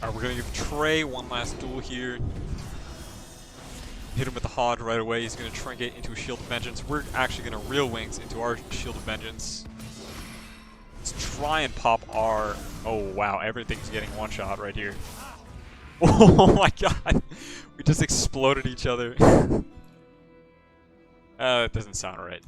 Alright, we're gonna give Trey one last duel here. Hit him with the Hod right away. He's gonna trinket into a Shield of Vengeance. We're actually gonna Real Wings into our Shield of Vengeance. Let's try and pop our... Oh wow, everything's getting one shot right here. Oh my god! We just exploded each other. That doesn't sound right.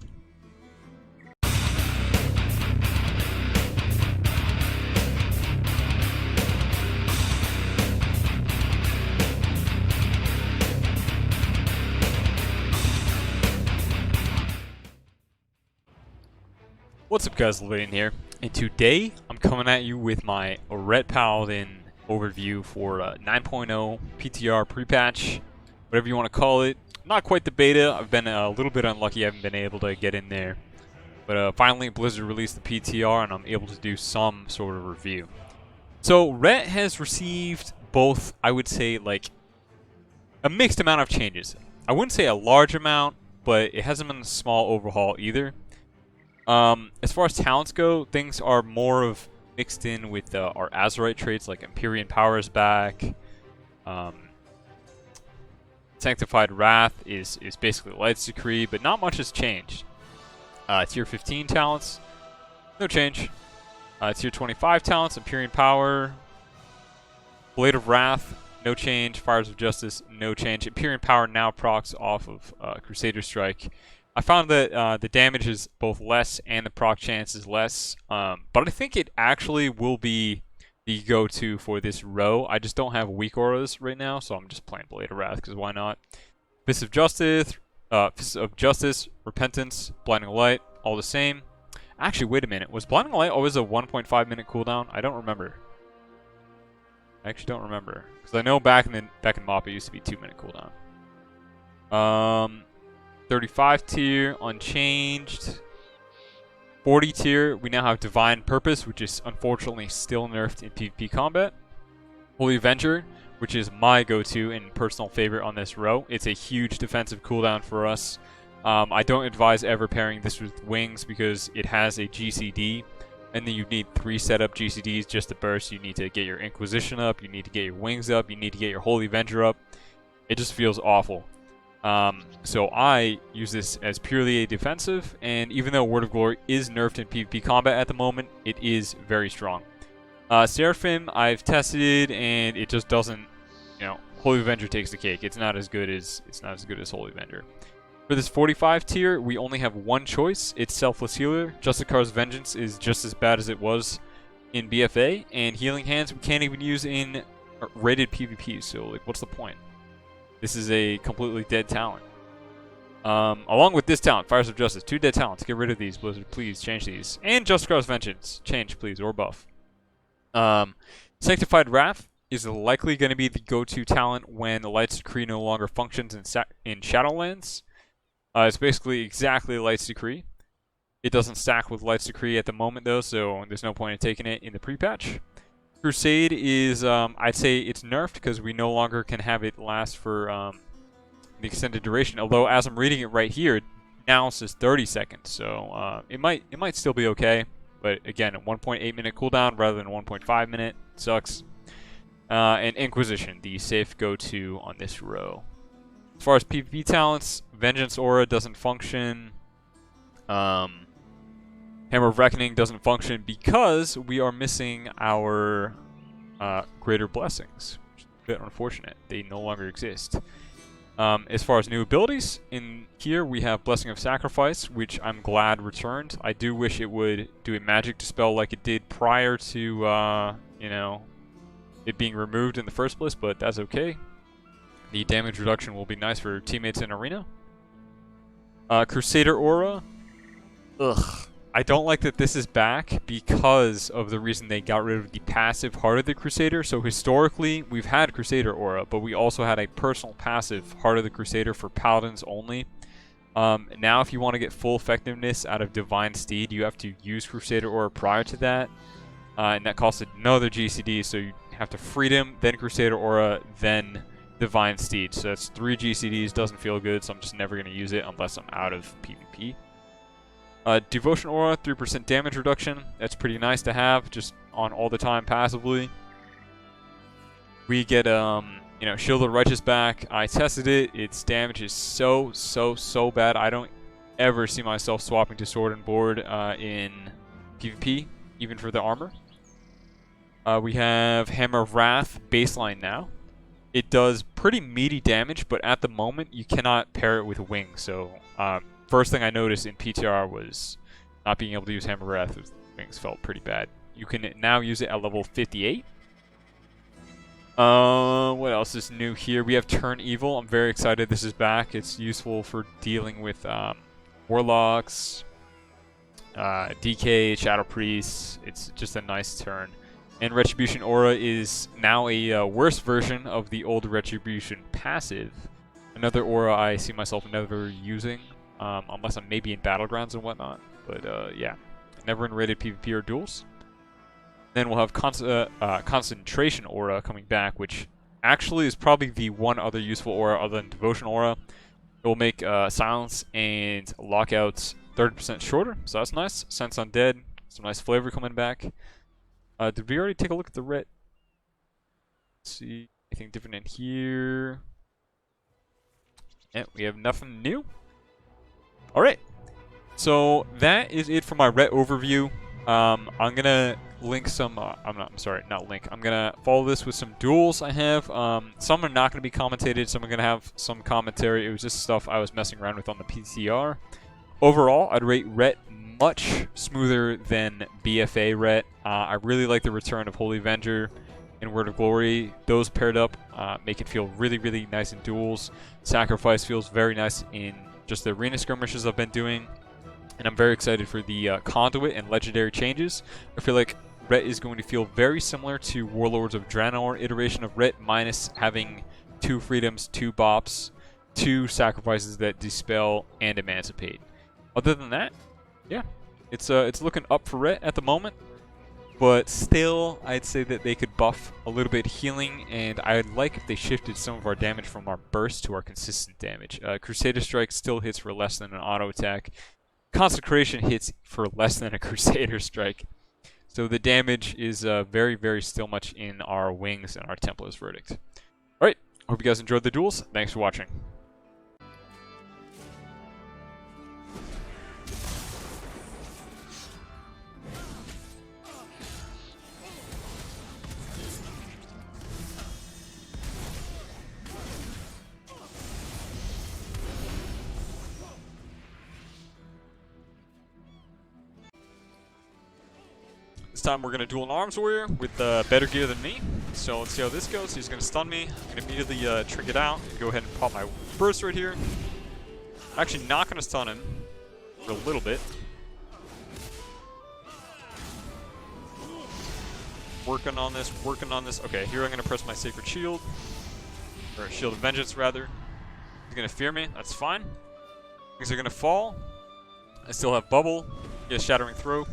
What's up guys, Lvladen here, and today I'm coming at you with my Ret Paladin overview for 9.0 PTR pre-patch, whatever you want to call it. Not quite the beta, I've been a little bit unlucky, I haven't been able to get in there. But finally Blizzard released the PTR and I'm able to do some sort of review. So Ret has received both, I would say, like a mixed amount of changes. I wouldn't say a large amount, but it hasn't been a small overhaul either. As far as talents go, things are more of mixed in with our Azerite traits, like Empyrean Power is back. Sanctified Wrath is basically Light's Decree, but not much has changed. Tier 15 talents, no change. Tier 25 talents, Empyrean Power. Blade of Wrath, no change. Fires of Justice, no change. Empyrean Power now procs off of Crusader Strike. I found that the damage is both less and the proc chance is less, but I think it actually will be the go-to for this row. I just don't have weak auras right now, so I'm just playing Blade of Wrath, because why not? Fist of Justice, Repentance, Blinding Light, all the same. Actually, wait a minute. Was Blinding Light always a 1.5 minute cooldown? I don't remember. I actually don't remember, because I know back in MoP it used to be 2-minute cooldown. 35 tier, unchanged. 40 tier, we now have Divine Purpose, which is unfortunately still nerfed in PvP combat. Holy Avenger, which is my go-to and personal favorite on this row. It's a huge defensive cooldown for us. I don't advise ever pairing this with Wings because it has a GCD, and then you need 3 setup GCDs just to burst. You need to get your Inquisition up, you need to get your Wings up, you need to get your Holy Avenger up. It just feels awful. So I use this as purely a defensive, and even though Word of Glory is nerfed in PvP combat at the moment, it is very strong. Seraphim, I've tested, and it just doesn't, you know, Holy Avenger takes the cake. It's not as good as Holy Avenger. For this 45 tier, we only have one choice. It's Selfless Healer. Justicar's Vengeance is just as bad as it was in BFA, and Healing Hands we can't even use in rated PvP. So like, what's the point? This is a completely dead talent. Along with this talent, Fires of Justice, 2 dead talents. Get rid of these, Blizzard. Please change these. And Justicar's Vengeance, change, please, or buff. Sanctified Wrath is likely going to be the go-to talent when the Light's Decree no longer functions in Shadowlands. It's basically exactly Light's Decree. It doesn't stack with Light's Decree at the moment, though, so there's no point in taking it in the pre-patch. Crusade is, I'd say it's nerfed because we no longer can have it last for the extended duration. Although, as I'm reading it right here, it now says 30 seconds, so it might still be okay. But again, a 1.8 minute cooldown rather than 1.5 minute sucks. And Inquisition, the safe go-to on this row. As far as PvP talents, Vengeance Aura doesn't function. Hammer of Reckoning doesn't function because we are missing our Greater Blessings, which is a bit unfortunate. They no longer exist. As far as new abilities, in here we have Blessing of Sacrifice, which I'm glad returned. I do wish it would do a magic dispel like it did prior to, you know, it being removed in the first place, but that's okay. The damage reduction will be nice for teammates in Arena. Crusader Aura. Ugh. I don't like that this is back because of the reason they got rid of the passive Heart of the Crusader. So historically, we've had Crusader Aura, but we also had a personal passive Heart of the Crusader for Paladins only. Now, if you want to get full effectiveness out of Divine Steed, you have to use Crusader Aura prior to that. And that costs another GCD, so you have to Freedom, then Crusader Aura, then Divine Steed. So that's 3 GCDs, doesn't feel good, so I'm just never going to use it unless I'm out of PvP. Devotion Aura, 3% damage reduction. That's pretty nice to have, just on all the time passively. We get you know, Shield of the Righteous back. I tested it. Its damage is so bad. I don't ever see myself swapping to Sword and Board in PvP, even for the armor. We have Hammer of Wrath baseline now. It does pretty meaty damage, but at the moment you cannot pair it with wings. So first thing I noticed in PTR was not being able to use Hammer of Wrath with wings felt pretty bad. You can now use it at level 58. What else is new here? We have Turn Evil. I'm very excited this is back. It's useful for dealing with Warlocks, DK, Shadow Priests. It's just a nice turn. And Retribution Aura is now a worse version of the old Retribution passive. Another aura I see myself never using, unless I'm maybe in Battlegrounds and whatnot. But yeah, never in rated PvP or duels. Then we'll have Concentration Aura coming back, which actually is probably the one other useful aura other than Devotion Aura. It will make Silence and Lockouts 30% shorter, so that's nice. Sense Undead, some nice flavor coming back. Did we already take a look at the ret? Let's see, anything different in here? Yeah, we have nothing new. Alright, so that is it for my ret overview. I'm gonna link some, I'm gonna follow this with some duels I have. Some are not gonna be commentated, some are gonna have some commentary. It was just stuff I was messing around with on the PCR. Overall, I'd rate ret much smoother than BFA ret. I really like the return of Holy Avenger and Word of Glory. Those paired up make it feel really nice in duels. Sacrifice feels very nice in just the arena skirmishes I've been doing. And I'm very excited for the Conduit and Legendary changes. I feel like ret is going to feel very similar to Warlords of Draenor iteration of ret, minus having 2 freedoms, 2 bops, 2 sacrifices that dispel and emancipate. Other than that, yeah, it's looking up for ret at the moment, but still, I'd say that they could buff a little bit healing, and I'd like if they shifted some of our damage from our burst to our consistent damage. Crusader Strike still hits for less than an auto attack. Consecration hits for less than a Crusader Strike, so the damage is very still much in our wings and our Templar's Verdict. Alright, hope you guys enjoyed the duels. Thanks for watching. This time we're going to duel an Arms Warrior with better gear than me. So let's see how this goes. He's going to stun me. I'm going to immediately trinket out and go ahead and pop my burst right here. I'm actually not going to stun him for a little bit. Working on this. Okay, here I'm going to press my Sacred Shield. Or Shield of Vengeance, rather. He's going to fear me. That's fine. Things are going to fall. I still have Bubble. He has Shattering Throw.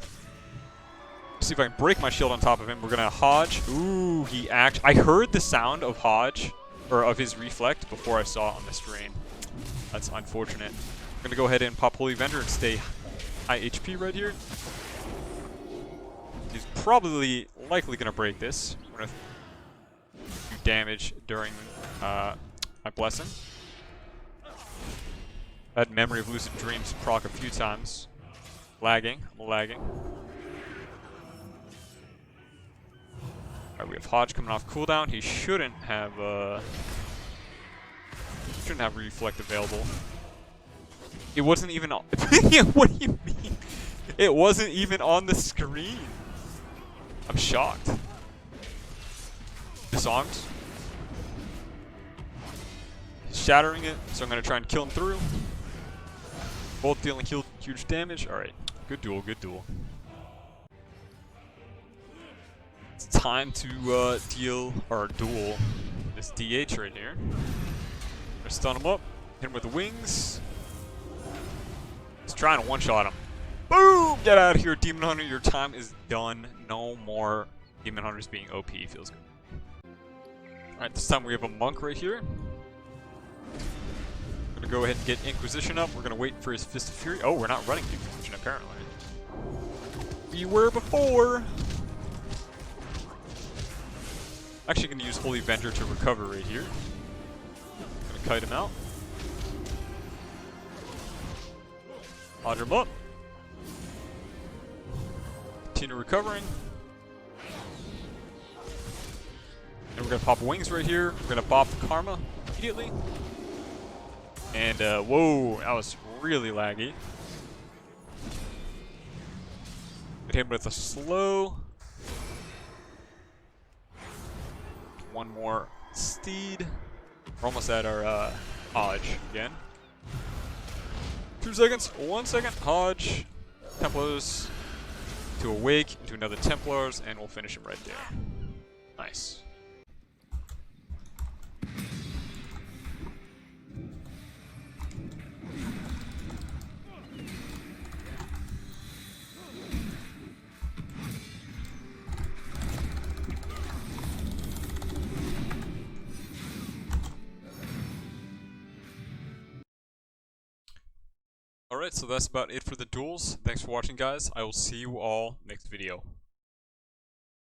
See if I can break my shield on top of him. We're gonna Hodge. Ooh, I heard the sound of Hodge, or of his Reflect, before I saw it on the stream. That's unfortunate. I'm gonna go ahead and pop Holy Avenger and stay high HP right here. He's likely gonna break this. I'm gonna do damage during my Blessing. I had Memory of Lucid Dreams proc a few times. I'm lagging. We have Hodge coming off cooldown. He shouldn't have Reflect available. It wasn't even on. What do you mean? It wasn't even on the screen. I'm shocked. Disarmed. He's shattering it, so I'm gonna try and kill him through. Both dealing huge damage. All right, good duel. It's time to duel this DH right here. Gonna stun him up, hit him with the wings. He's trying to one-shot him. Boom! Get out of here, Demon Hunter. Your time is done. No more Demon Hunters being OP. Feels good. Alright, this time we have a Monk right here. Gonna go ahead and get Inquisition up. We're gonna wait for his Fist of Fury. Oh, we're not running Inquisition apparently. We were before. Actually going to use Holy Avenger to recover right here. Gonna kite him out. Lodge him up. Continue recovering. And we're gonna pop wings right here. We're gonna bop Karma immediately. And whoa, that was really laggy. Hit him with a slow. One more steed. We're almost at our Hodge again. 2 seconds, 1 second, Hodge, Templars, to Awake, into another Templars, and we'll finish him right there. Nice. Alright, so that's about it for the duels. Thanks for watching, guys. I will see you all next video.